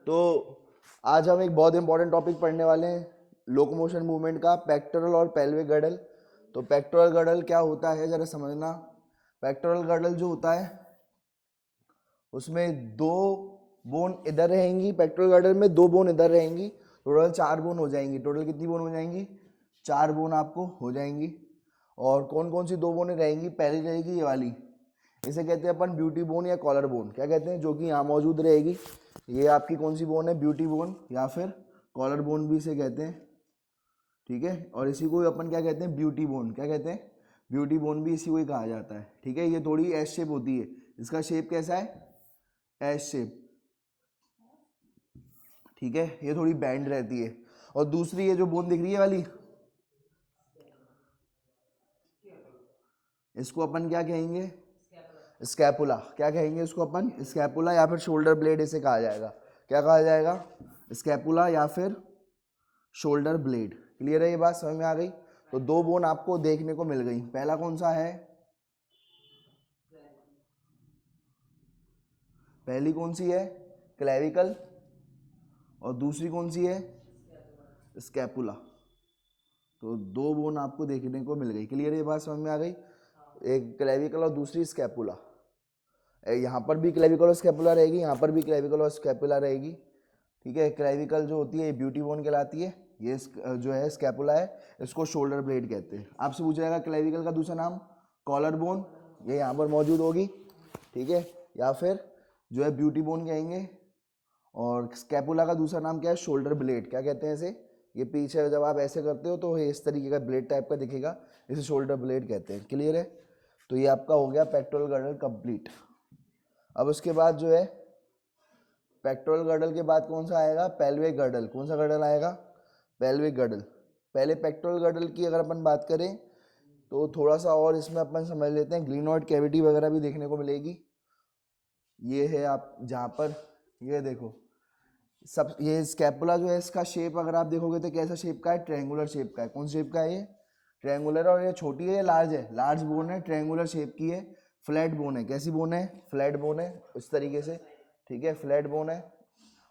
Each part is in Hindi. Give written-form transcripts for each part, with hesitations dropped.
तो आज हम एक बहुत इंपॉर्टेंट टॉपिक पढ़ने वाले हैं, लोकोमोशन मूवमेंट का, पेक्टोरल और पेल्विक गर्डल। तो पेक्टोरल गर्डल क्या होता है जरा समझना। पेक्टोरल गर्डल जो होता है उसमें दो बोन इधर रहेंगी, पेक्टोरल गर्डल में दो बोन इधर रहेंगी, टोटल 4 बोन हो जाएंगी। टोटल कितनी बोन हो जाएंगी? 4 बोन आपको हो जाएंगी। और कौन कौन सी दो बोनें रहेंगी? पहली रहेगी ये वाली, इसे कहते हैं अपन ब्यूटी बोन या कॉलर बोन, क्या कहते हैं, जो कि यहाँ मौजूद रहेगी। ये आपकी कौन सी बोन है? ब्यूटी बोन या फिर कॉलर बोन भी इसे कहते हैं, ठीक है। और इसी को अपन क्या कहते हैं? Beauty bone. क्या कहते हैं? ब्यूटी बोन भी इसी को ही कहा जाता है, ठीक है। ये थोड़ी एस शेप होती है, इसका शेप कैसा है? एस शेप, ठीक है। ये थोड़ी बैंड रहती है। और दूसरी ये जो बोन दिख रही है वाली, इसको अपन क्या कहेंगे? स्कैपुला। क्या कहेंगे इसको अपन? स्कैपुला या फिर शोल्डर ब्लेड इसे कहा जाएगा। क्या कहा जाएगा? स्कैपुला या फिर शोल्डर ब्लेड। क्लियर है? ये बात समझ में आ गई? तो दो बोन आपको देखने को मिल गई। पहला कौन सा है? पहली कौन सी है? क्लेविकल। और दूसरी कौन सी है? स्कैपुला। तो दो बोन आपको देखने को मिल गई। क्लियर है? ये बात समझ में आ गई? एक क्लेविकल और दूसरी स्कैपुला। यहाँ पर भी क्लेविकल और स्कैपुला रहेगी, यहाँ पर भी क्लेविकल और स्कैपुला रहेगी, ठीक है। क्लेविकल जो होती है ब्यूटी बोन कहलाती है, ये जो है स्कैपुला है, इसको शोल्डर ब्लेड कहते हैं। आपसे पूछा जाएगा क्लेविकल का दूसरा नाम कॉलर बोन, ये यहाँ पर मौजूद होगी, ठीक है। या फिर जो है ब्यूटी बोन कहेंगे। और स्कैपुला का दूसरा नाम क्या है? Shoulder blade. क्या कहते हैं इसे? ये पीछे जब आप ऐसे करते हो तो ये इस तरीके का ब्लेड टाइप का दिखेगा, इसे शोल्डर ब्लेड कहते हैं। क्लियर है? तो ये आपका हो गया पेक्टोरल गर्डल कंप्लीट। अब उसके बाद जो है पेक्टोरल गर्डल के बाद कौन सा आएगा? Pelvic girdle. कौन सा गर्डल आएगा? Pelvic girdle. पहले पेक्टोरल गर्डल की अगर अपन बात करें तो थोड़ा सा और इसमें अपन समझ लेते हैं। ग्लिनोइड कैविटी वगैरह भी देखने को मिलेगी। ये है आप जहाँ पर ये देखो, सब ये स्कैपुला जो है इसका शेप अगर आप देखोगे तो कैसा शेप का है? ट्रायंगुलर शेप का है। कौन शेप का है ये? ट्रायंगुलर। और ये छोटी है या लार्ज है? लार्ज बोन है, ट्रायंगुलर शेप की है, फ्लैट बोन है। कैसी बोन है? फ्लैट बोन है, इस तरीके से, ठीक है, फ्लैट बोन है।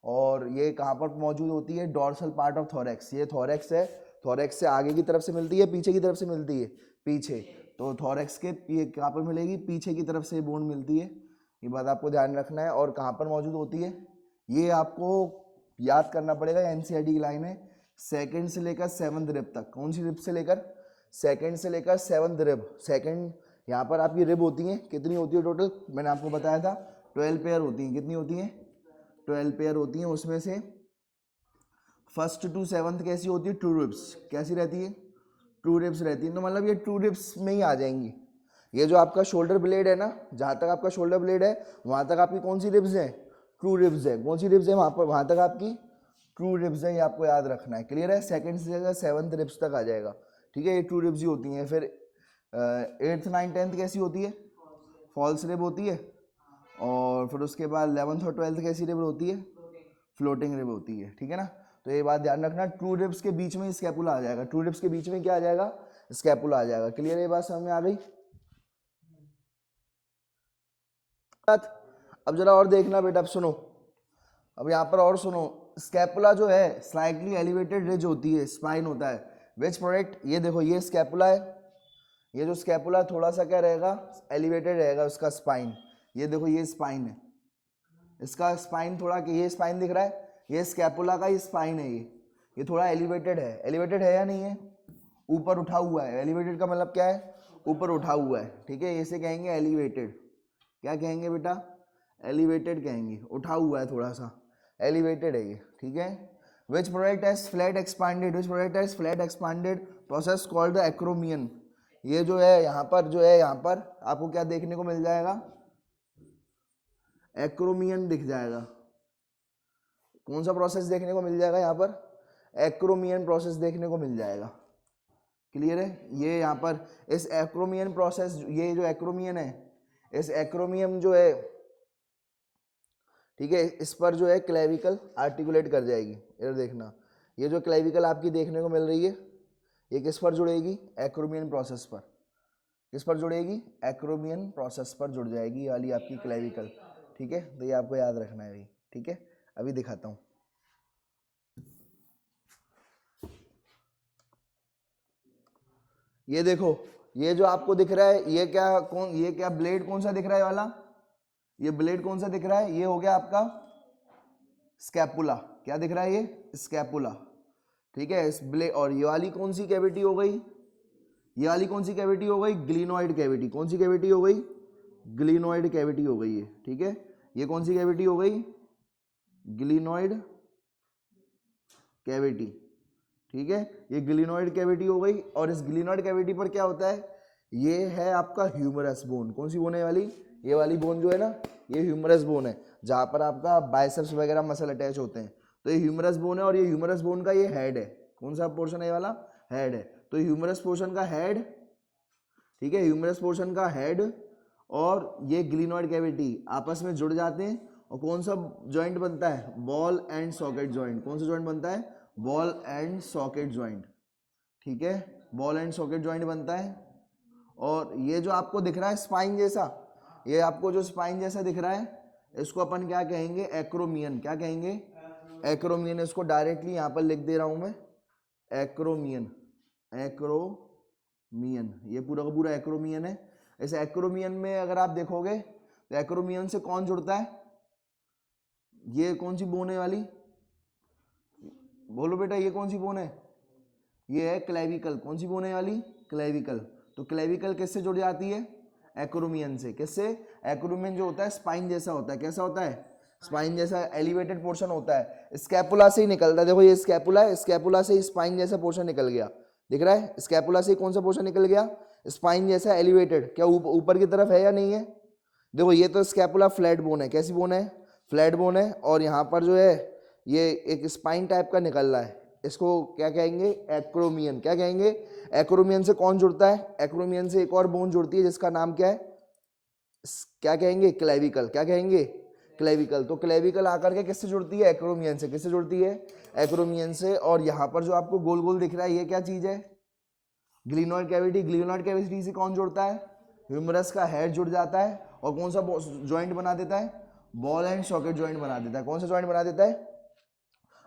और ये कहाँ पर मौजूद होती है? Dorsal part of thorax. ये थोरैक्स है, थोरैक्स से आगे की तरफ से मिलती है, पीछे की तरफ से मिलती है? पीछे। तो थोरैक्स के ये कहाँ पर मिलेगी? पीछे की तरफ से बोन मिलती है, ये बात आपको ध्यान रखना है। और कहाँ पर मौजूद होती है ये आपको याद करना पड़ेगा, एनसीईआरटी की लाइन है, सेकंड से लेकर 7th रिब तक। कौन सी रिब से लेकर? सेकंड से लेकर 7th रिब। सेकंड, यहाँ पर आपकी रिब होती हैं, कितनी होती है टोटल? मैंने आपको बताया था 12 पेयर होती हैं। कितनी होती हैं? 12 पेयर होती हैं। उसमें से फर्स्ट टू 7th कैसी होती है? True ribs. कैसी रहती है? ट्रू रिब्स रहती है। तो मतलब ये ट्रू रिब्स में ही आ जाएंगी। ये जो आपका शोल्डर ब्लेड है ना, जहाँ तक आपका शोल्डर ब्लेड है वहाँ तक आपकी कौन सी रिब्स है? ट्रू रिब्स है। कौन सी रिब्स है वहाँ पर? वहाँ तक आपकी ट्रू रिब्स है, ये आपको याद रखना है। क्लियर है? सेकंड से 7th रिब्स तक आ जाएगा, ठीक है। ये ट्रू रिब्स ही होती हैं। फिर 8th 9th 10th कैसी होती है? फॉल्स रिब होती है। और फिर उसके बाद 11th और 12th कैसी रिब होती है? फ्लोटिंग रिब होती है, ठीक है ना। तो ये बात ध्यान रखना, ट्रू रिब्स के बीच में स्कैपुला आ जाएगा। ट्रू रिब्स के बीच में क्या आ जाएगा? स्कैपुला आ जाएगा। क्लियर है? ये बात समझ में आ गई? अब जरा और देखना बेटा, अब सुनो, अब यहाँ पर और सुनो। स्कैपुला जो है स्लाइटली एलिवेटेड रिज होती है, स्पाइन होता है, विच प्रोडक्ट, ये देखो ये स्कैपुला है, ये जो स्कैपुला थोड़ा सा क्या रहेगा? एलिवेटेड रहेगा उसका स्पाइन। ये देखो ये स्पाइन है, इसका स्पाइन थोड़ा, ये स्पाइन दिख रहा है, ये स्कैपुला का ये स्पाइन है, ये थोड़ा एलिवेटेड है। एलिवेटेड है या नहीं है? ऊपर उठा हुआ है। एलिवेटेड का मतलब क्या है? ऊपर उठा हुआ है, ठीक है। इसे कहेंगे एलिवेटेड। क्या कहेंगे बेटा? एलिवेटेड कहेंगे, उठा हुआ है थोड़ा सा, एलिवेटेड है ये, ठीक है। Which projects as flat expanded, which projects as flat expanded process called the acromion. ये जो है यहाँ पर, जो है यहाँ पर आपको क्या देखने को मिल जाएगा? एक्रोमियन दिख जाएगा। कौन सा प्रोसेस देखने को मिल जाएगा यहाँ पर? एक्रोमियन प्रोसेस देखने को मिल जाएगा। क्लियर है? ये यहाँ पर इस एक्रोमियन प्रोसेस, ये जो एक्रोमियन है, इस एक्रोमियम जो है, ठीक है, इस पर जो है क्लेविकल आर्टिकुलेट कर जाएगी। इधर देखना, ये जो क्लेविकल आपकी देखने को मिल रही है, ये किस पर जुड़ेगी? एक्रोमियन प्रोसेस पर। किस पर जुड़ेगी? एक्रोमियन प्रोसेस पर जुड़ जाएगी ये वाली आपकी क्लेविकल, ठीक है। तो ये आपको याद रखना है भाई, ठीक है। अभी दिखाता हूँ। ये देखो, ये जो आपको दिख रहा है ये क्या ब्लेड कौन सा दिख रहा है वाला, ये ब्लेड कौन सा दिख रहा है, ये हो गया आपका स्कैपुला। क्या दिख रहा है ये स्कैपुला, ठीक है। इस ब्लेड और ये वाली कौन सी कैविटी हो गई, ये वाली कौन सी कैविटी हो गई, ग्लिनोइड कैविटी। कौन सी कैविटी हो गई, ग्लिनोइड कैविटी हो गई है, ठीक है। ये कौन सी कैविटी हो गई, ग्लिनोइड कैविटी, ठीक है। ये ग्लिनोइड कैविटी हो गई। और इस ग्लिनोइड कैविटी पर क्या होता है, ये है आपका ह्यूमरस बोन। कौन सी बोन है वाली, ये वाली बोन जो है ना, ये ह्यूमरस बोन है, जहां पर आपका बाइसेप्स वगैरह मसल अटैच होते हैं। तो ये ह्यूमरस बोन है और ये ह्यूमरस बोन का ये हेड है। कौन सा पोर्शन है ये वाला, हेड है। तो ह्यूमरस पोर्शन का हेड, ठीक है, ह्यूमरस पोर्शन का हेड और ये ग्लिनोइड कैविटी आपस में जुड़ जाते हैं और कौन सा जॉइंट बनता है, बॉल एंड सॉकेट जॉइंट। कौन सा जॉइंट बनता है, बॉल एंड सॉकेट जॉइंट, ठीक है, बॉल एंड सॉकेट जॉइंट बनता है। और ये जो आपको दिख रहा है स्पाइन जैसा, ये आपको जो स्पाइन जैसा दिख रहा है, इसको अपन क्या कहेंगे, एक्रोमियन। क्या कहेंगे, एक्रोमियन। इसको डायरेक्टली यहाँ पर लिख दे रहा हूं मैं, एक्रोमियन, एक्रोमियन। ये पूरा का पूरा एक्रोमियन है। इस एक्रोमियन में अगर आप देखोगे तो एक्रोमियन से कौन जुड़ता है, ये कौन सी बोन है वाली, बोलो बेटा, ये कौन सी बोन है, ये है क्लेविकल। कौन सी बोन है वाली, क्लेविकल। तो क्लेविकल किससे जुड़ जाती है, एक्रोमियन से। किससे, एक्रोमियन जो होता है स्पाइन जैसा होता है। कैसा होता है, स्पाइन जैसा एलिवेटेड पोर्शन होता है। स्कैपुला से ही निकलता है, देखो ये स्कैपुला है, स्कैपुला से स्पाइन जैसा पोर्शन निकल गया, दिख रहा है। स्कैपुला से कौन सा पोर्शन निकल गया, स्पाइन जैसा एलिवेटेड। क्या ऊपर की तरफ है या नहीं है, देखो ये तो स्कैपुला फ्लैट बोन है। कैसी बोन है, फ्लैट बोन है। और यहाँ पर जो है ये एक स्पाइन टाइप का निकल रहा है, इसको क्या कहेंगे, एक्रोमियन। क्या कहेंगे, एक्रोमियन से कौन जुड़ता है, एक्रोमियन से एक और बोन जुड़ती है जिसका नाम क्या है, क्या कहेंगे, क्लेविकल। क्या कहेंगे, क्लेविकल। तो क्लेविकल आकर के किससे जुड़ती है, एक्रोमियन से। किससे जुड़ती है, एक्रोमियन से। और यहाँ पर जो आपको गोल गोल दिख रहा है ये क्या चीज है, ग्लिनोइड कैविटी। ग्लिनोइड कैविटी से कौन जुड़ता है, ह्यूमरस का हेड जुड़ जाता है और कौन सा ज्वाइंट बना देता है, बॉल एंड सॉकेट ज्वाइंट बना देता है। कौन सा ज्वाइंट बना देता है।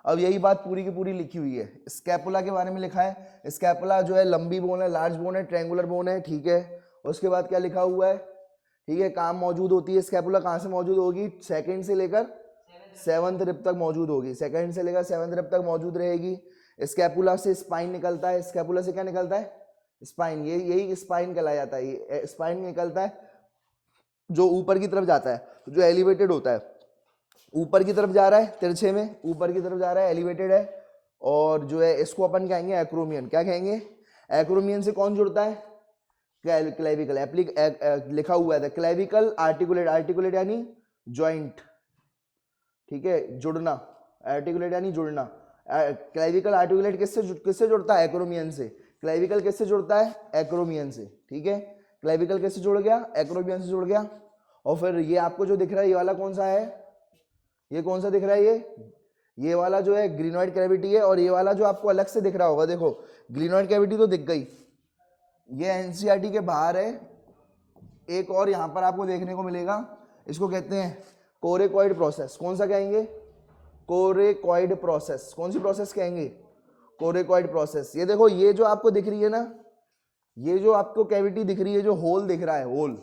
अब यही बात पूरी की पूरी लिखी हुई है। स्कैपुला के बारे में लिखा है, स्कैपुला जो है लंबी बोन है, लार्ज बोन है, ट्रायंगुलर बोन है, ठीक है। उसके बाद क्या लिखा हुआ है, ठीक है, कहाँ मौजूद होती है स्कैपुला, कहाँ से मौजूद होगी, सेकंड से लेकर 7th रिब तक मौजूद होगी। सेकंड से लेकर 7th रिब तक मौजूद रहेगी। स्कैपुला से स्पाइन निकलता है, स्कैपुला से क्या निकलता है, स्पाइन। ये यही स्पाइन कहलाया जाता है। ये स्पाइन निकलता है जो ऊपर की तरफ जाता है, जो एलिवेटेड होता है, ऊपर की तरफ जा रहा है, तिरछे में ऊपर की तरफ जा रहा है, एलिवेटेड है। और जो है इसको अपन कहेंगे एक्रोमियन। क्या कहेंगे, एक्रोमियन से कौन जुड़ता है, क्लेविकल। लिखा हुआ है क्लेविकल आर्टिकुलेट, आर्टिकुलेट यानी ज्वाइंट, ठीक है, जुड़ना, आर्टिकुलेट यानी जुड़ना। क्लेविकल आर्टिकुलेट किससे जुड़ता है, एक्रोमियन से। क्लेविकल किससे जुड़ता है, एक्रोमियन से, ठीक है। क्लेविकल किससे जुड़ गया, एक्रोमियन से जुड़ गया। और फिर ये आपको जो दिख रहा है ये वाला कौन सा है, ये कौन सा दिख रहा है, ये वाला जो है ग्लिनोइड कैविटी है। और ये वाला जो आपको अलग से दिख रहा होगा, देखो ग्लिनोइड कैविटी तो दिख गई, ये एनसीईआरटी के बाहर है। एक और यहाँ पर आपको देखने को मिलेगा, इसको कहते हैं कोरेकॉइड प्रोसेस। कौन सा कहेंगे, कोरेकॉइड प्रोसेस। कौन सी प्रोसेस कहेंगे, कोरेकॉइड प्रोसेस। ये देखो ये जो आपको दिख रही है ना, ये जो आपको कैविटी दिख रही है, जो होल दिख रहा है, होल,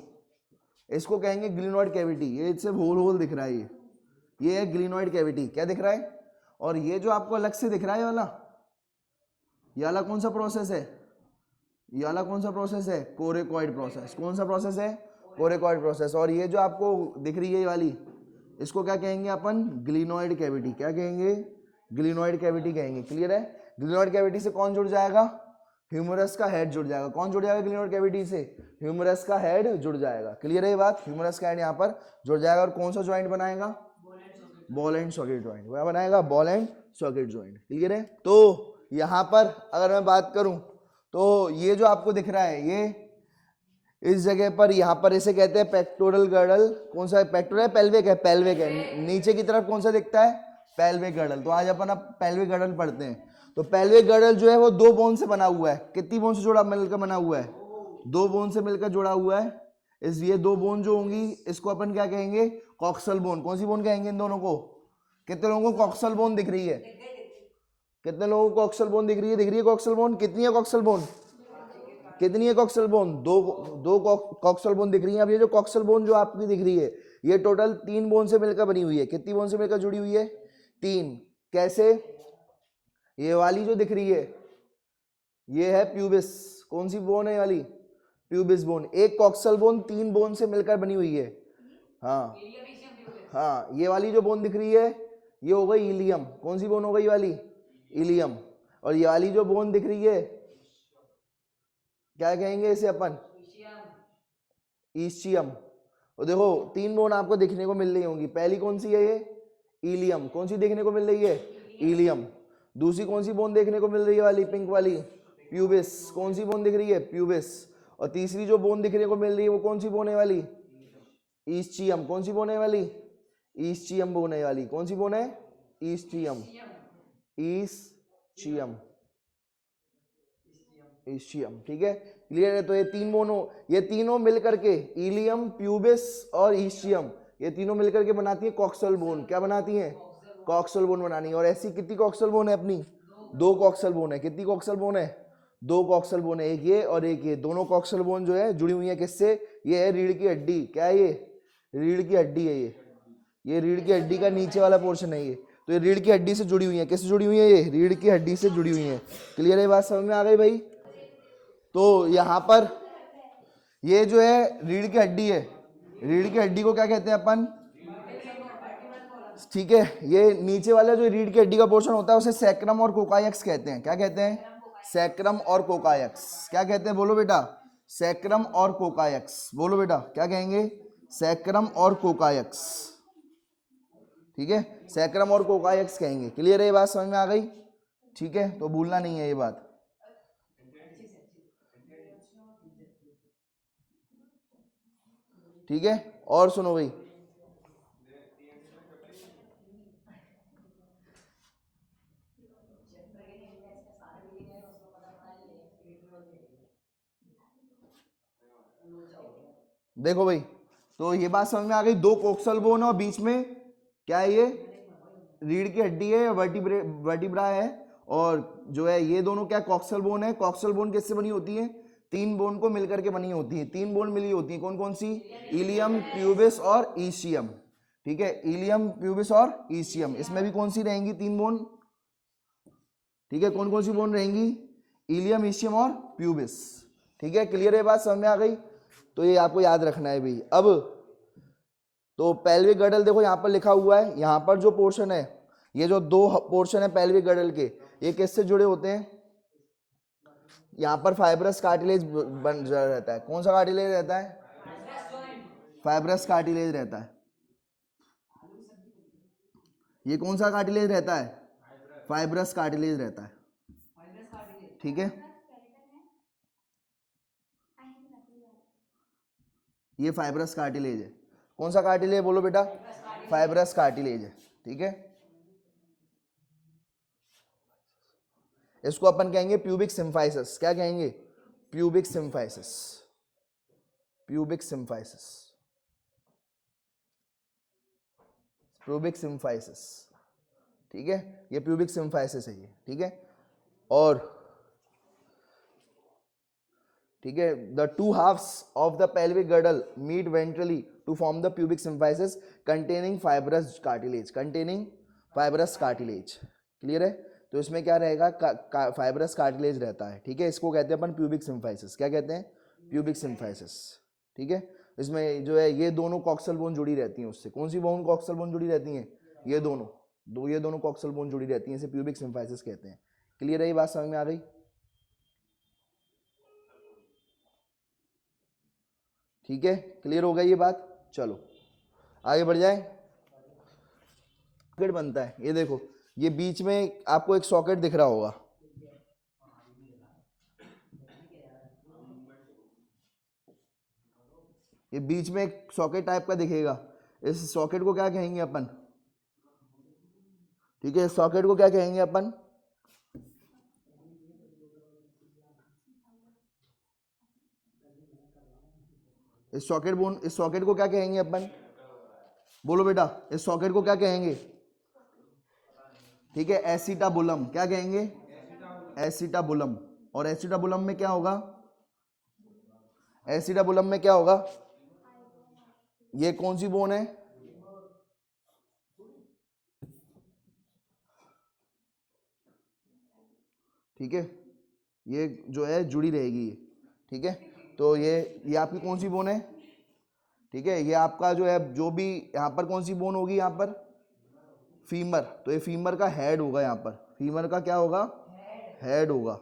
इसको कहेंगे ग्लिनोइड कैविटी। ये सिर्फ होल होल दिख रहा है, ये है ग्लिनोइड कैविटी। क्या दिख रहा है। और ये जो आपको अलग से दिख रहा है ये वाला कौन सा प्रोसेस है, ये वाला कौन सा प्रोसेस है, कोरेकॉइड प्रोसेस। कौन सा प्रोसेस है, कोरेकॉइड प्रोसेस। और ये जो आपको दिख रही है ये वाली, इसको क्या कहेंगे अपन, ग्लिनोइड कैविटी। क्या कहेंगे, ग्लिनोइड कैविटी कहेंगे। क्लियर है। ग्लिनोइड कैविटी से कौन जुड़ जाएगा, ह्यूमरस का हेड जुड़ जाएगा। कौन जुड़ जाएगा ग्लिनोइड कैविटी से, ह्यूमरस का हेड जुड़ जाएगा। क्लियर है ये बात, ह्यूमरस का हेड यहाँ पर जुड़ जाएगा। और कौन सा ज्वाइंट बनाएगा, बॉल एंड सॉकेट ज्वाइंट। क्या बनाएगा, ball and socket joint. Clear है। तो यहाँ पर अगर मैं बात करूं तो ये जो आपको दिख रहा है, ये इस जगह पर, यहाँ पर इसे कहते हैं पेक्टोरल गर्डल। कौन सा है, पेक्टोरल है, पेल्विक है, पेल्विक है। नीचे की तरफ कौन सा दिखता है, पेल्विक गर्डल। तो आज अपन अब पेल्विक गर्डल पढ़ते हैं। तो पेल्विक गर्डल जो है वो 2 बोन से बना हुआ है। कितनी बोन से जुड़ा मिलकर बना हुआ है, 2 बोन से मिलकर जुड़ा हुआ है। ये 2 बोन जो होंगी इसको अपन क्या कहेंगे, कॉक्सल बोन। कौन सी बोन कहेंगे इन दोनों को, कितने लोगों को कॉक्सल बोन दिख रही है? कितने लोगों को कॉक्सल बोन दिख रही है? दिख रही है कॉक्सल बोन? कितनी है कॉक्सल बोन? कितनी है कॉक्सल बोन? दो कॉक्सल बोन दिख रही है। अब ये जो कॉक्सल बोन जो आपकी दिख रही है, ये टोटल 3 बोन से मिलकर बनी हुई है। कितनी बोन से मिलकर जुड़ी हुई है? 3। कैसे? ये वाली जो दिख रही है ये है प्यूबिस। कौन सी बोन है ये वाली? Pubis bone. एक कॉक्सल बोन 3 बोन से मिलकर बनी हुई है। हाँ हाँ, ये वाली जो बोन दिख रही है ये हो गई इलियम। कौन सी बोन हो गई वाली? इलियम। और ये वाली जो बोन दिख रही है क्या कहेंगे इसे अपन? ईस्चियम। और देखो 3 बोन आपको देखने को मिल रही होंगी। पहली कौन सी है? ये इलियम। कौन सी देखने को मिल रही है? इलियम। दूसरी कौन सी बोन देखने को मिल रही है वाली पिंक वाली? प्यूबिस। कौन सी बोन दिख रही है? प्यूबिस। और तीसरी जो बोन दिखने को मिल रही है वो कौन सी बोन है वाली? ईस्चियम। कौन सी बोन है वाली? ईस्चियम बोन है वाली। कौन सी बोन है? ईस्चियम। ईस्चियम। ईस्चियम। ठीक है, क्लियर है? तो ये 3 बोन हो, ये तीनों मिलकर के इलियम, प्यूबिस और ईस्चियम, ये तीनों मिलकर के बनाती है कॉक्सल बोन। क्या बनाती है? कॉक्सल बोन बनानी है। और ऐसी कितनी कॉक्सल बोन है अपनी? 2 कॉक्सल बोन है। कितनी कॉक्सल बोन है? 2 कॉक्सल बोन है, एक ये और एक ये। दोनों कॉक्सल बोन जो है जुड़ी हुई है किससे? ये है रीढ़ की हड्डी। क्या है ये? रीढ़ की हड्डी है ये रीढ़ की हड्डी का नीचे वाला पोर्शन है ये। तो ये रीढ़ की हड्डी से जुड़ी हुई है। किससे जुड़ी हुई है? ये रीढ़ की हड्डी से जुड़ी हुई है। क्लियर है? बात समझ में आ गई भाई? तो यहाँ पर ये जो है रीढ़ की हड्डी है। रीढ़ की हड्डी को क्या कहते हैं अपन? ठीक है, ये नीचे वाला जो रीढ़ की हड्डी का पोर्शन होता है उसे सैक्रम और कोकायक्स कहते हैं। क्या कहते हैं? सैक्रम और कोकायक्स। क्या कहते हैं? बोलो बेटा। सैक्रम और कोकायक्स। बोलो बेटा, क्या कहेंगे? सैक्रम और कोकायक्स। ठीक है, सैक्रम और कोकायक्स कहेंगे। क्लियर है? ये बात समझ में आ गई? ठीक है, तो भूलना नहीं है ये बात। ठीक है, और सुनो भाई, देखो भाई, तो ये बात समझ में आ गई। 2 कोक्सल बोन और बीच में क्या है? ये रीढ़ की हड्डी है, वर्टिब्रा है। और जो है ये दोनों क्या? कॉक्सल बोन है। कॉक्सल बोन किससे बनी होती है? 3 बोन को मिलकर के बनी होती है। 3 बोन मिली होती है। कौन कौन सी? इलियम, प्यूबिस और ईस्चियम। ठीक है, इलियम, प्यूबिस और ईस्चियम। इसमें भी कौन सी रहेंगी? 3 बोन। ठीक है, कौन कौन सी बोन रहेंगी? इलियम, ईस्चियम और प्यूबिस। ठीक है, क्लियर है? बात समझ में आ गई? तो ये आपको याद रखना है भाई। अब तो पेल्विक गर्डल देखो यहाँ पर लिखा हुआ है। यहाँ पर जो पोर्शन है, ये जो 2 पोर्शन है पेल्विक गर्डल के, ये किससे जुड़े होते हैं? यहाँ पर फाइब्रस कार्टिलेज बन रहता है। कौन सा कार्टिलेज रहता है? फाइब्रस कार्टिलेज रहता है। ये कौन सा कार्टिलेज रहता है? फाइब्रस कार्टिलेज रहता है। ठीक है, ये फाइब्रस कार्टिलेज है। कौन सा कार्टिलेज? बोलो बेटा। फाइब्रस कार्टिलेज है। ठीक है, इसको अपन कहेंगे प्यूबिक सिम्फाइसिस। क्या कहेंगे? Pubic symphysis. Pubic symphysis. Pubic symphysis. ठीक है, ये प्यूबिक सिम्फाइसिस है ये। ठीक है, और ठीक है, the 2 halves of the pelvic girdle meet ventrally to form the pubic symphysis containing fibrous cartilage. containing fibrous cartilage. Clear है? तो इसमें क्या रहेगा? फाइब्रस कार्टिलेज रहता है। ठीक है, इसको कहते हैं अपन प्यूबिक सिम्फाइसिस। क्या कहते हैं? Pubic symphysis. ठीक है, इसमें जो है ये दोनों कॉक्सल बोन जुड़ी रहती हैं उससे। कौन सी बोन कॉक्सल बोन जुड़ी रहती हैं? ये दोनों कॉक्सल बोन जुड़ी रहती हैं, इसे प्यूबिक सिम्फाइसिस कहते हैं। क्लियर है? ये बात समझ में आ गई? ठीक है, क्लियर हो गई ये बात? चलो आगे बढ़ जाए। सॉकेट बनता है, ये देखो, ये बीच में आपको एक सॉकेट दिख रहा होगा। ये बीच में एक सॉकेट टाइप का दिखेगा। इस सॉकेट को क्या कहेंगे अपन? ठीक है, सॉकेट को क्या कहेंगे अपन? इस सॉकेट को क्या कहेंगे अपन? बोलो बेटा, इस सॉकेट को क्या कहेंगे? ठीक है, एसिटाबुलम, क्या कहेंगे, एसिटाबुलम। और एसिटाबुलम में क्या होगा, एसिटाबुलम में क्या होगा, ये कौन सी बोन है, ठीक है, ये जो है जुड़ी रहेगी ये, ठीक है। तो ये आपकी कौन सी बोन है, ठीक है, ये आपका जो है, जो भी यहाँ पर कौन सी बोन होगी, यहाँ पर फीमर, तो ये फीमर का हेड होगा, यहाँ पर फीमर का क्या होगा, हेड होगा,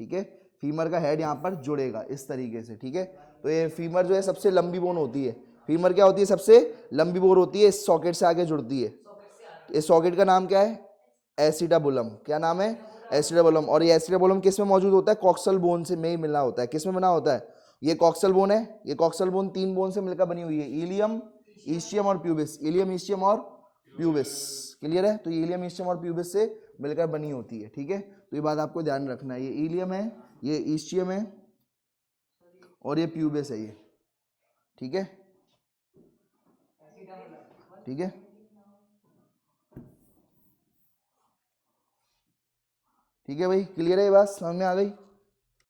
ठीक है। फीमर का हेड यहाँ पर जुड़ेगा इस तरीके से, ठीक है। तो ये फीमर जो है सबसे लंबी बोन होती है, फीमर क्या होती है, सबसे लंबी बोन होती है, इस सॉकेट से आगे जुड़ती है। इस सॉकेट का नाम क्या है, एसिटाबुलम, क्या नाम है, एसिटाबुलम। और ये एसिटाबुलम किस में मौजूद होता है, कॉक्सल बोन से में ही मिला होता है, किस में बना होता है, ये कॉक्सल बोन है, ये कॉक्सल बोन 3 बोन से मिलकर बनी हुई है, इलियम, ईस्टियम और प्यूबिस, इलियम, ईस्टियम और प्यूबिस, क्लियर है। तो ये इलियम, ईस्टियम और प्यूबिस से मिलकर बनी होती है, ठीक है। तो ये बात आपको ध्यान रखना है, ये इलियम है, ये ईस्टियम है और ये प्यूबिस है ये, ठीक है, ठीक है, ठीक है भाई, क्लियर है, ये बात समझ में आ गई।